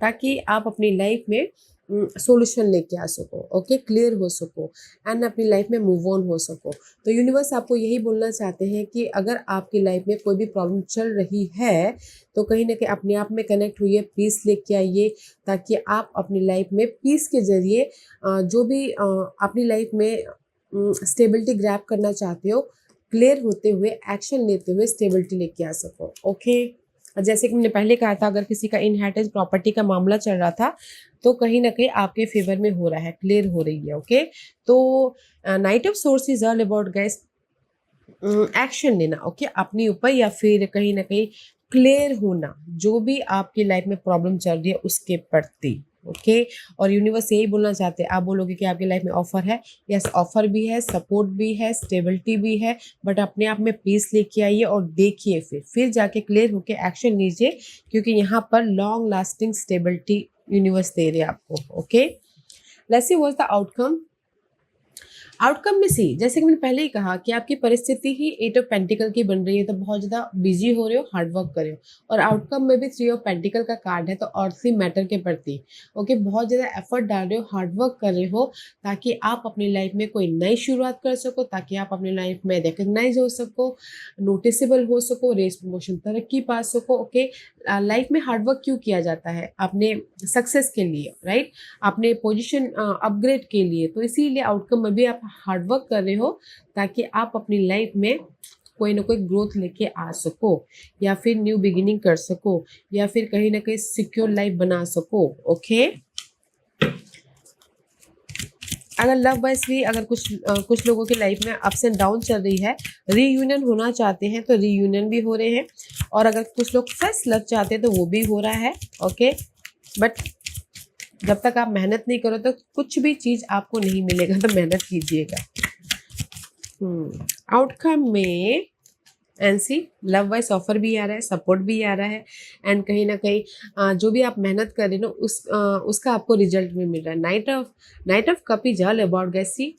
ताकि आप अपनी लाइफ में सॉल्यूशन लेके आ सको। ओके, क्लियर हो सको एंड अपनी लाइफ में मूव ऑन हो सको। तो यूनिवर्स आपको यही बोलना चाहते हैं कि अगर आपकी लाइफ में कोई भी प्रॉब्लम चल रही है, तो कहीं ना कहीं अपने आप में कनेक्ट हुई है, पीस लेके आइए, ताकि आप अपनी लाइफ में पीस के जरिए जो भी अपनी लाइफ में स्टेबिलिटी ग्रैब करना चाहते हो, क्लियर होते हुए, एक्शन लेते हुए स्टेबिलिटी लेके आ सको। ओके, जैसे कि मैंने पहले कहा था, अगर किसी का इनहेरिटेंस प्रॉपर्टी का मामला चल रहा था, तो कहीं ना कहीं आपके फेवर में हो रहा है, क्लियर हो रही है। ओके, तो night of source is all about guys action लेना। ओके, अपने ऊपर, या फिर कहीं ना कहीं क्लियर होना, जो भी आपकी लाइफ में प्रॉब्लम चल रही है उसके प्रति। ओके, और यूनिवर्स यही बोलना चाहते हैं, आप बोलोगे कि आपकी लाइफ में ऑफर है, यस ऑफर भी है, सपोर्ट भी है, स्टेबिलिटी भी है, बट अपने आप में पीस लेके आइए और देखिए, फिर जाके क्लियर होके एक्शन लीजिए, क्योंकि यहाँ पर लॉन्ग लास्टिंग स्टेबिलिटी यूनिवर्स दे रहे हैं आपको। Okay, let's see what's the outcome. Outcome में सी, जैसे कि मैंने पहले ही कहा कि आपकी परिस्थिति ही 8 ऑफ पेंटिकल की बन रही है, तो बहुत ज़्यादा बिजी हो रहे हो, हार्ड वर्क कर रहे हो, और आउटकम में भी 3 ऑफ पेंटिकल का कार्ड है, तो अर्थली मैटर के प्रति ओके बहुत ज़्यादा एफर्ट डाल रहे हो, हार्ड वर्क कर रहे हो, ताकि आप अपनी लाइफ में कोई नई शुरुआत कर सको, ताकि आप अपनी लाइफ में रिकग्नाइज हो सको, नोटिसेबल हो सको, रेस प्रमोशन तरक्की पा सको। ओके, लाइफ में हार्ड वर्क क्यों किया जाता है? अपने सक्सेस के लिए, राइट, अपने पोजीशन अपग्रेड के लिए। तो इसीलिए आउटकम में भी आप हार्ड वर्क कर रहे हो, ताकि आप अपनी लाइफ में कोई ना कोई ग्रोथ लेके आ सको, या फिर न्यू बिगिनिंग कर सको, या फिर कहीं ना कहीं सिक्योर लाइफ बना सको। ओके, अगर लव वाइज भी, अगर कुछ लोगों की लाइफ में अप्स एंड डाउन चल रही है, रीयूनियन होना चाहते हैं, तो रीयूनियन भी हो रहे हैं, और अगर कुछ लोग फर्स्ट लव चाहते हैं, तो वो भी हो रहा है। ओके, बट जब तक आप मेहनत नहीं करो, तो कुछ भी चीज़ आपको नहीं मिलेगा, तो मेहनत कीजिएगा। आउटकम में एनसी लव वाइज ऑफर भी आ रहा है, सपोर्ट भी आ रहा है, एंड कहीं ना कहीं जो भी आप मेहनत कर रहे हो उसका आपको रिजल्ट भी मिल रहा है। Knight of cup is all about guys,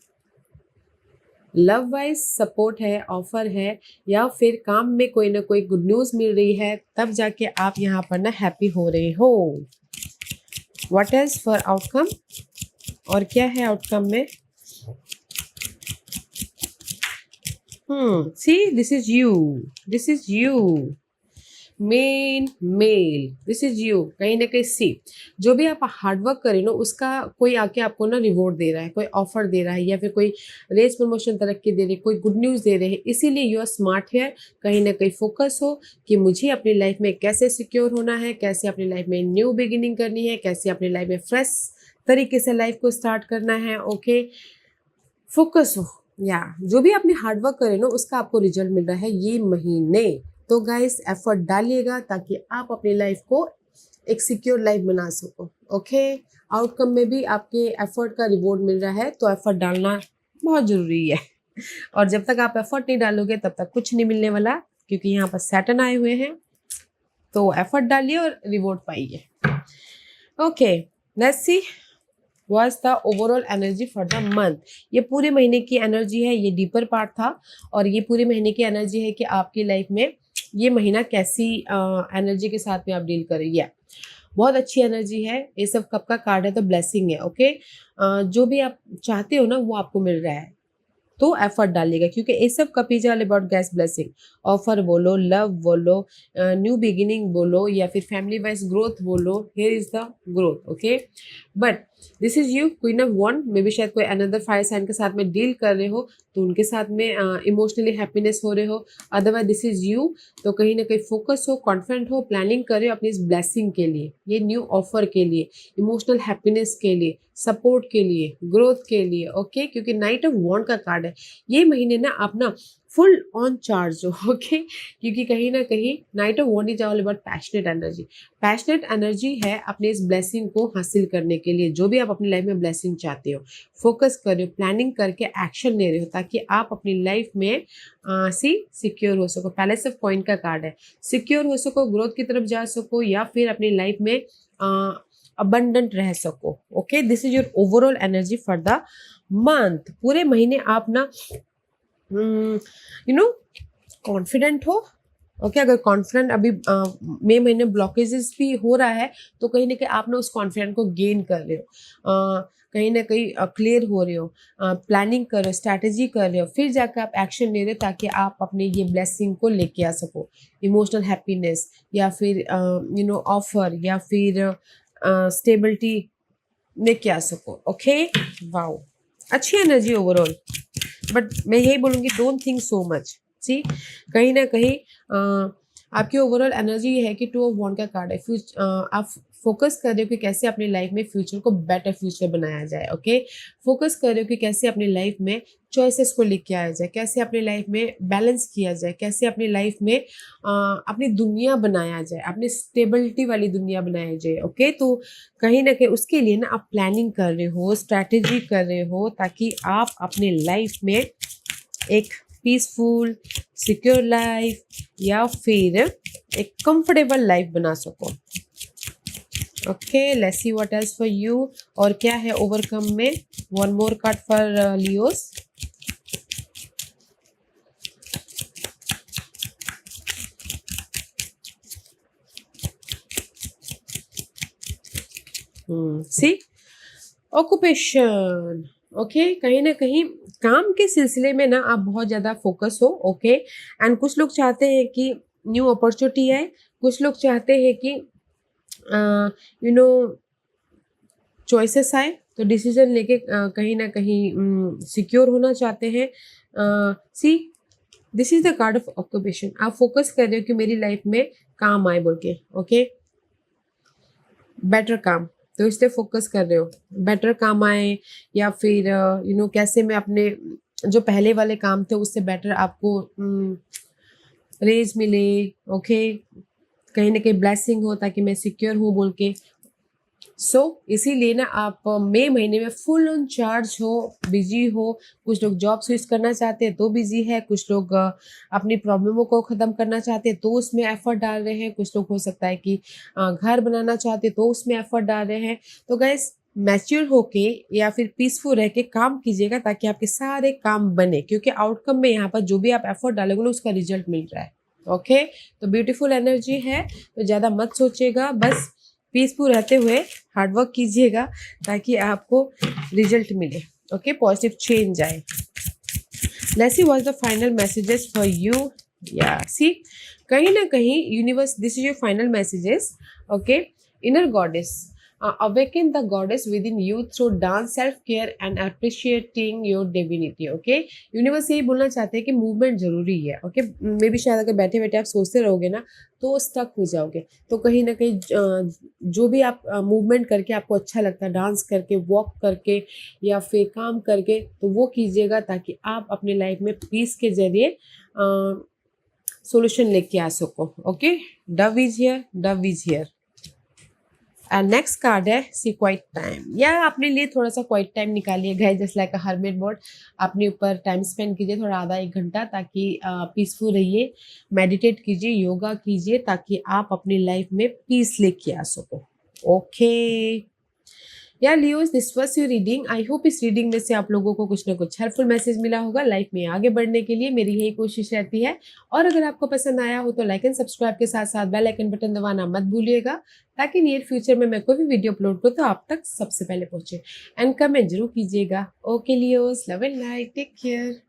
love wise support है, ऑफर है, या फिर काम में कोई ना कोई गुड न्यूज़ मिल रही है, तब जाके आप यहाँ पर ना हैप्पी हो रहे हो। व्हाट इज फॉर आउटकम, और क्या है आउटकम में? See this is you main male, this is you. कहीं ना कहीं सी, जो भी आप हार्डवर्क करें ना, उसका कोई आके आपको ना रिवॉर्ड दे रहा है, कोई ऑफर दे रहा है, या फिर कोई रेस प्रमोशन तरक्की दे रही है, कोई गुड न्यूज़ दे रहे हैं, इसीलिए यू आर स्मार्ट हेयर। कहीं ना कहीं फोकस हो कि मुझे अपनी लाइफ में कैसे सिक्योर होना है, कैसे अपनी लाइफ में न्यू बिगिनिंग करनी है, कैसे अपनी लाइफ में फ्रेश तरीके से लाइफ को स्टार्ट करना है। ओके, फोकस हो, या जो भी आपने हार्डवर्क करे ना, उसका आपको रिजल्ट मिल रहा है ये महीने। तो गाइस, एफर्ट डालिएगा, ताकि आप अपनी लाइफ को एक सिक्योर लाइफ बना सको। ओके, आउटकम में भी आपके एफर्ट का रिवॉर्ड मिल रहा है, तो एफर्ट डालना बहुत ज़रूरी है। और जब तक आप एफर्ट नहीं डालोगे, तब तक कुछ नहीं मिलने वाला, क्योंकि यहाँ पर सैटर्न आए हुए हैं। तो एफर्ट डालिए और रिवॉर्ड पाइए। Okay, let's C was the overall energy for the month. ये पूरे महीने की एनर्जी है, ये डीपर पार्ट था, और ये पूरे महीने की एनर्जी है कि आपकी लाइफ में ये महीना कैसी एनर्जी के साथ में आप डील करेंगे। बहुत अच्छी एनर्जी है। ये सब कप का कार्ड है तो ब्लेसिंग है। ओके, जो भी आप चाहते हो ना वो आपको मिल रहा है, तो एफर्ट डालिएगा, क्योंकि ये सब cup is all about guys blessing. Offer बोलो, लव बोलो, न्यू बिगिनिंग बोलो, या फिर फैमिली वाइज ग्रोथ बोलो, here is the growth. Okay, but this is you queen of wand. May be शायद कोई अनदर फायर साइन के साथ में डील कर रहे हो तो उनके साथ में इमोशनली हैप्पीनेस हो रहे हो। अदरवाइज दिस इज यू, तो कहीं ना कहीं फोकस हो, कॉन्फिडेंट हो, प्लानिंग कर रहे हो अपनी इस ब्लेसिंग के लिए, ये न्यू ऑफर के लिए, इमोशनल हैप्पीनेस के लिए, सपोर्ट के लिए, ग्रोथ के लिए। ओके, क्योंकि नाइट ऑफ वॉन्ड का कार्ड है। ये महीने ना आप ना फुल ऑन चार्ज हो। ओके, क्योंकि कहीं ना कहीं knight of wand is all about passionate energy. Passionate energy है अपने इस ब्लेसिंग को हासिल करने के लिए। जो भी आप अपनी लाइफ में ब्लेसिंग चाहते हो, फोकस कर रहे हो, प्लानिंग करके एक्शन ले रहे हो, ताकि आप अपनी लाइफ में सिक्योर हो सको। पैलेस ऑफ कॉइन का कार्ड है, सिक्योर हो सको, ग्रोथ की तरफ जा सको, या फिर अपनी लाइफ में अबंडेंट रह सको। Okay, this is your overall energy for the month. पूरे महीने आप ना यू नो कॉन्फिडेंट हो। ओके, अगर कॉन्फिडेंट अभी मई महीने ब्लॉकेजेस भी हो रहा है तो कहीं ना कहीं आप ना उस कॉन्फिडेंट को गेन कर रहे हो, कहीं ना कहीं क्लियर हो रहे हो, प्लानिंग कर रहे हो, स्ट्रैटेजी कर रहे हो, फिर जाकर आप एक्शन ले रहे हो ताकि आप अपने ये ब्लेसिंग को लेके आ सको। इमोशनल हैप्पीनेस, या फिर ऑफर, या फिर स्टेबिलिटी लेके आ सको। ओके, वाओ, अच्छी एनर्जी ओवरऑल। बट मैं यही बोलूँगी, डोंट थिंक सो मच। सी, कहीं ना कहीं आपकी ओवरऑल एनर्जी ये है कि टू ऑफ वॉन्ड का कार्ड है। आप फोकस कर रहे हो कि कैसे अपनी लाइफ में फ्यूचर को बेटर फ्यूचर बनाया जाए। ओके, फोकस कर रहे हो कि कैसे अपनी लाइफ में चॉइसेस को लेके आया जाए, कैसे अपनी लाइफ में बैलेंस किया जाए, कैसे अपनी लाइफ में अपनी दुनिया बनाया जाए, अपनी स्टेबिलिटी वाली दुनिया बनाया जाए। ओके, तो कहीं ना कहीं उसके लिए ना आप प्लानिंग कर रहे हो, स्ट्रैटेजी कर रहे हो, ताकि आप अपने लाइफ में एक पीसफुल सिक्योर लाइफ या फिर एक कंफर्टेबल लाइफ बना सको। Okay, let's see what else for you. और क्या है ओवरकम में? One more card for Leos. See, occupation. Okay, कहीं ना कहीं काम के सिलसिले में ना आप बहुत ज़्यादा फोकस हो। ओके, एंड कुछ लोग चाहते हैं कि न्यू अपॉर्चुनिटी आए, कुछ लोग चाहते हैं कि चॉइसेस आए, तो डिसीजन लेके कहीं ना कहीं सिक्योर होना चाहते हैं। See, this is the card of occupation. आप फोकस कर रहे हो कि मेरी लाइफ में काम आए बोल के। ओके, बेटर काम, तो इसलिए फोकस कर रहे हो बेटर काम आए, या फिर कैसे मैं अपने जो पहले वाले काम थे उससे बेटर आपको रेज मिले। ओके, कहीं ना कहीं ब्लेसिंग हो ताकि मैं सिक्योर हूँ बोल के। सो इसीलिए ना आप मई महीने में फुल ऑन चार्ज हो, बिजी हो। कुछ लोग जॉब स्विच करना चाहते हैं तो बिजी है, कुछ लोग अपनी प्रॉब्लमों को ख़त्म करना चाहते हैं तो उसमें एफर्ट डाल रहे हैं, कुछ लोग हो सकता है कि घर बनाना चाहते हैं तो उसमें एफर्ट डाल रहे हैं। तो गाइस, मैच्योर होके या फिर पीसफुल रह के काम कीजिएगा ताकि आपके सारे काम बने, क्योंकि आउटकम में यहाँ पर जो भी आप एफर्ट डालोगे ना उसका रिजल्ट मिल रहा है। ओके, तो ब्यूटीफुल एनर्जी है, तो ज़्यादा मत सोचिएगा, बस पीसफुल रहते हुए हार्डवर्क कीजिएगा ताकि आपको रिजल्ट मिले। ओके, पॉजिटिव चेंज आए। Let's see what is the final messages for you. या सी, कहीं ना कहीं universe, this is your final messages. Okay, inner goddess, awaken the goddess within you through dance, self care and appreciating your divinity. Okay, universe यही बोलना चाहते हैं कि movement जरूरी है। ओके, मे बी शायद अगर बैठे बैठे आप सोचते रहोगे ना तो स्टक हो जाओगे। तो कहीं ना कहीं जो भी आप मूवमेंट करके आपको अच्छा लगता है, डांस करके, वॉक करके, या फिर काम करके, तो वो कीजिएगा ताकि आप अपने लाइफ में पीस के जरिए सोल्यूशन लेके आ सको। Okay, Dove is here, Dove is here. And next card है सी क्वाइट टाइम, या अपने लिए थोड़ा सा क्वाइट टाइम निकालिए गाइस, जस्ट लाइक अ हर्मिट मोड। अपने ऊपर टाइम स्पेंड कीजिए थोड़ा, आधा एक घंटा, ताकि पीसफुल रहिए। मेडिटेट कीजिए, योगा कीजिए, ताकि आप अपनी लाइफ में पीस लेके आ सको। ओके यार Leos, this was your reading. I hope इस रीडिंग में से आप लोगों को कुछ ना कुछ हेल्पफुल मैसेज मिला होगा। लाइफ में आगे बढ़ने के लिए मेरी यही कोशिश रहती है। और अगर आपको पसंद आया हो तो लाइक एंड सब्सक्राइब के साथ साथ बेल आइकन बटन दबाना मत भूलिएगा, ताकि नियर फ्यूचर में मैं कोई भी वीडियो अपलोड करूँ तो आप तक सबसे पहले पहुंचे। एंड कमेंट जरूर कीजिएगा। Okay Leos, love and like, take care.